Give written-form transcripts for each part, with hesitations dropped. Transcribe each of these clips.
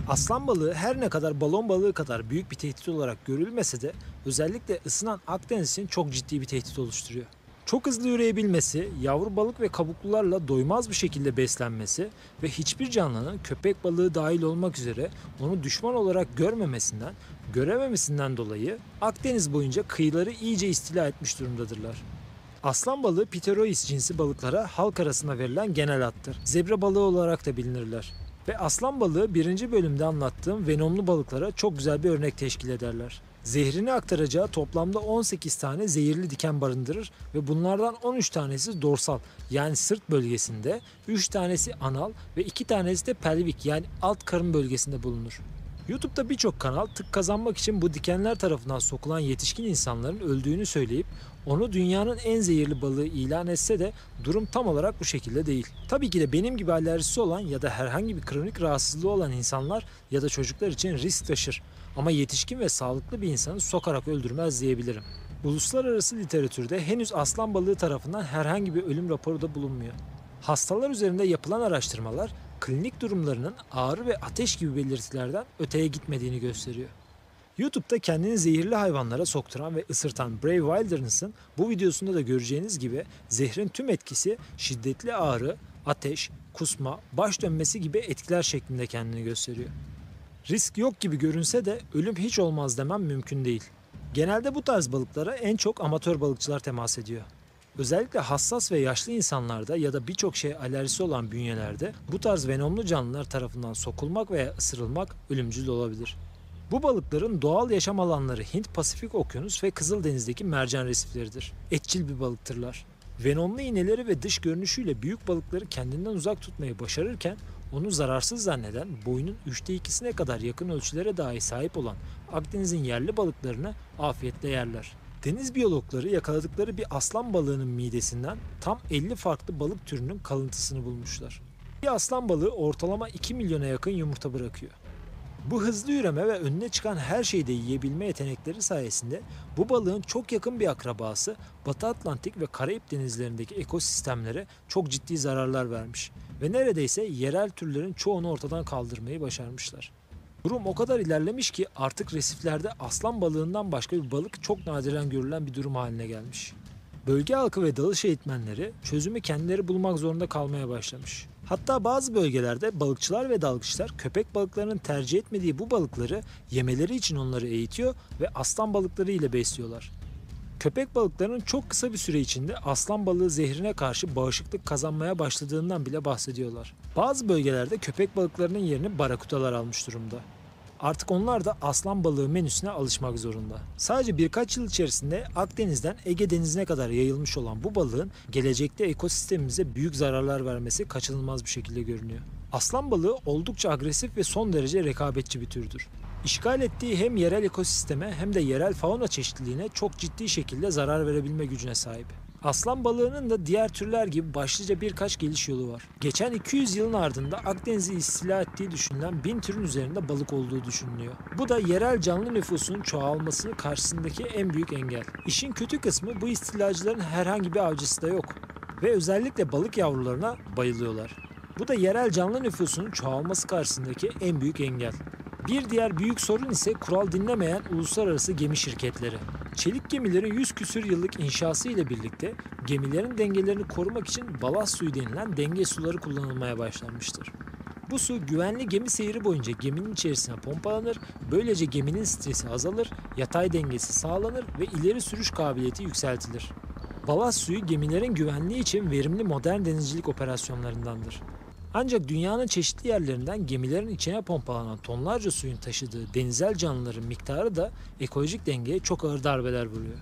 Aslan balığı her ne kadar balon balığı kadar büyük bir tehdit olarak görülmese de özellikle ısınan Akdeniz için çok ciddi bir tehdit oluşturuyor. Çok hızlı üreyebilmesi, yavru balık ve kabuklularla doymaz bir şekilde beslenmesi ve hiçbir canlının köpek balığı dahil olmak üzere onu düşman olarak görmemesinden, görememesinden dolayı Akdeniz boyunca kıyıları iyice istila etmiş durumdadırlar. Aslan balığı Pterois cinsi balıklara halk arasında verilen genel addır. Zebra balığı olarak da bilinirler. Ve aslan balığı birinci bölümde anlattığım venomlu balıklara çok güzel bir örnek teşkil ederler. Zehrini aktaracağı toplamda 18 tane zehirli diken barındırır ve bunlardan 13 tanesi dorsal yani sırt bölgesinde, 3 tanesi anal ve 2 tanesi de pelvik yani alt karın bölgesinde bulunur. YouTube'da birçok kanal tık kazanmak için bu dikenler tarafından sokulan yetişkin insanların öldüğünü söyleyip onu dünyanın en zehirli balığı ilan etse de durum tam olarak bu şekilde değil. Tabii ki de benim gibi alerjisi olan ya da herhangi bir kronik rahatsızlığı olan insanlar ya da çocuklar için risk taşır. Ama yetişkin ve sağlıklı bir insanı sokarak öldürmez diyebilirim. Uluslararası literatürde henüz aslan balığı tarafından herhangi bir ölüm raporu da bulunmuyor. Hastalar üzerinde yapılan araştırmalar klinik durumlarının ağrı ve ateş gibi belirtilerden öteye gitmediğini gösteriyor. YouTube'da kendini zehirli hayvanlara sokturan ve ısırtan Brave Wilderness'ın bu videosunda da göreceğiniz gibi zehrin tüm etkisi şiddetli ağrı, ateş, kusma, baş dönmesi gibi etkiler şeklinde kendini gösteriyor. Risk yok gibi görünse de ölüm hiç olmaz demem mümkün değil. Genelde bu tarz balıklara en çok amatör balıkçılar temas ediyor. Özellikle hassas ve yaşlı insanlarda ya da birçok şeye alerjisi olan bünyelerde bu tarz venomlu canlılar tarafından sokulmak veya ısırılmak ölümcül olabilir. Bu balıkların doğal yaşam alanları Hint Pasifik Okyanus ve Kızıldeniz'deki mercan resifleridir. Etçil bir balıktırlar. Venomlu iğneleri ve dış görünüşüyle büyük balıkları kendinden uzak tutmayı başarırken onu zararsız zanneden boyunun 2/3'üne kadar yakın ölçülere dahi sahip olan Akdeniz'in yerli balıklarını afiyetle yerler. Deniz biyologları yakaladıkları bir aslan balığının midesinden tam 50 farklı balık türünün kalıntısını bulmuşlar. Bir aslan balığı ortalama 2 milyona yakın yumurta bırakıyor. Bu hızlı üreme ve önüne çıkan her şeyi de yiyebilme yetenekleri sayesinde bu balığın çok yakın bir akrabası Batı Atlantik ve Karayip denizlerindeki ekosistemlere çok ciddi zararlar vermiş ve neredeyse yerel türlerin çoğunu ortadan kaldırmayı başarmışlar. Durum o kadar ilerlemiş ki artık resiflerde aslan balığından başka bir balık çok nadiren görülen bir durum haline gelmiş. Bölge halkı ve dalış eğitmenleri çözümü kendileri bulmak zorunda kalmaya başlamış. Hatta bazı bölgelerde balıkçılar ve dalgıçlar köpek balıklarının tercih etmediği bu balıkları yemeleri için onları eğitiyor ve aslan balıkları ile besliyorlar. Köpek balıklarının çok kısa bir süre içinde aslan balığı zehrine karşı bağışıklık kazanmaya başladığından bile bahsediyorlar. Bazı bölgelerde köpek balıklarının yerini barakutalar almış durumda. Artık onlar da aslan balığı menüsüne alışmak zorunda. Sadece birkaç yıl içerisinde Akdeniz'den Ege Denizi'ne kadar yayılmış olan bu balığın gelecekte ekosistemimize büyük zararlar vermesi kaçınılmaz bir şekilde görünüyor. Aslan balığı oldukça agresif ve son derece rekabetçi bir türdür. İşgal ettiği hem yerel ekosisteme hem de yerel fauna çeşitliliğine çok ciddi şekilde zarar verebilme gücüne sahip. Aslan balığının da diğer türler gibi başlıca birkaç geliş yolu var. Geçen 200 yılın ardında Akdeniz'i istila ettiği düşünülen 1000 türün üzerinde balık olduğu düşünülüyor. Bu da yerel canlı nüfusun çoğalmasının karşısındaki en büyük engel. İşin kötü kısmı bu istilacıların herhangi bir avcısı da yok. Ve özellikle balık yavrularına bayılıyorlar. Bu da yerel canlı nüfusunun çoğalması karşısındaki en büyük engel. Bir diğer büyük sorun ise kural dinlemeyen uluslararası gemi şirketleri. Çelik gemilerin 100 küsür yıllık inşası ile birlikte gemilerin dengelerini korumak için balast suyu denilen denge suları kullanılmaya başlanmıştır. Bu su güvenli gemi seyri boyunca geminin içerisine pompalanır, böylece geminin stresi azalır, yatay dengesi sağlanır ve ileri sürüş kabiliyeti yükseltilir. Balast suyu gemilerin güvenliği için verimli modern denizcilik operasyonlarındandır. Ancak dünyanın çeşitli yerlerinden gemilerin içine pompalanan tonlarca suyun taşıdığı denizel canlıların miktarı da ekolojik dengeye çok ağır darbeler vuruyor.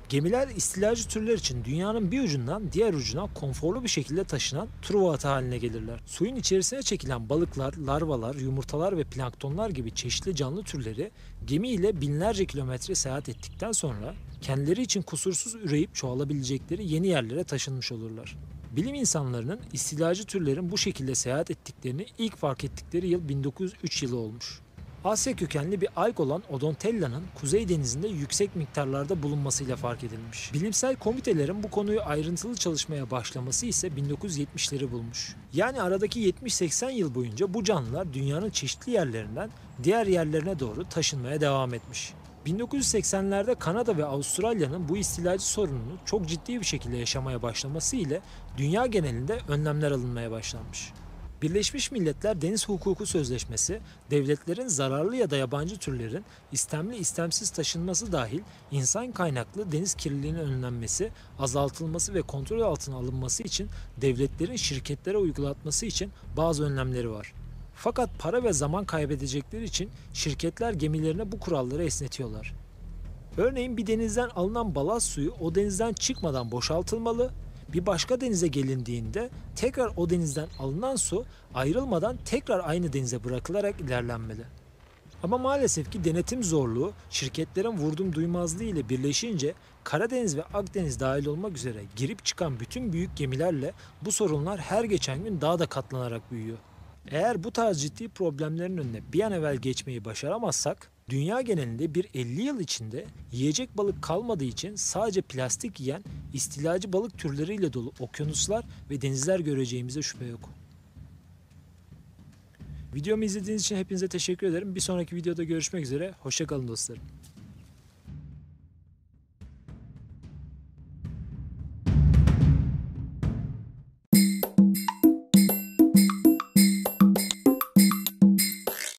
Gemiler istilacı türler için dünyanın bir ucundan diğer ucuna konforlu bir şekilde taşınan truva atı haline gelirler. Suyun içerisine çekilen balıklar, larvalar, yumurtalar ve planktonlar gibi çeşitli canlı türleri gemi ile binlerce kilometre seyahat ettikten sonra kendileri için kusursuz üreyip çoğalabilecekleri yeni yerlere taşınmış olurlar. Bilim insanlarının istilacı türlerin bu şekilde seyahat ettiklerini ilk fark ettikleri yıl 1903 yılı olmuş. Asya kökenli bir alg olan Odontella'nın Kuzey Denizi'nde yüksek miktarlarda bulunmasıyla fark edilmiş. Bilimsel komitelerin bu konuyu ayrıntılı çalışmaya başlaması ise 1970'leri bulmuş. Yani aradaki 70-80 yıl boyunca bu canlılar dünyanın çeşitli yerlerinden diğer yerlerine doğru taşınmaya devam etmiş. 1980'lerde Kanada ve Avustralya'nın bu istilacı sorununu çok ciddi bir şekilde yaşamaya başlaması ile dünya genelinde önlemler alınmaya başlanmış. Birleşmiş Milletler Deniz Hukuku Sözleşmesi, devletlerin zararlı ya da yabancı türlerin istemli istemsiz taşınması dahil insan kaynaklı deniz kirliliğinin önlenmesi, azaltılması ve kontrol altına alınması için devletlerin şirketlere uygulatması için bazı önlemleri var. Fakat para ve zaman kaybedecekleri için şirketler gemilerine bu kuralları esnetiyorlar. Örneğin bir denizden alınan balast suyu o denizden çıkmadan boşaltılmalı, bir başka denize gelindiğinde tekrar o denizden alınan su ayrılmadan tekrar aynı denize bırakılarak ilerlenmeli. Ama maalesef ki denetim zorluğu şirketlerin vurdum duymazlığı ile birleşince Karadeniz ve Akdeniz dahil olmak üzere girip çıkan bütün büyük gemilerle bu sorunlar her geçen gün daha da katlanarak büyüyor. Eğer bu tarz ciddi problemlerin önüne bir an evvel geçmeyi başaramazsak, dünya genelinde bir 50 yıl içinde yiyecek balık kalmadığı için sadece plastik yiyen istilacı balık türleriyle dolu okyanuslar ve denizler göreceğimize şüphe yok. Videomu izlediğiniz için hepinize teşekkür ederim. Bir sonraki videoda görüşmek üzere. Hoşça kalın dostlarım.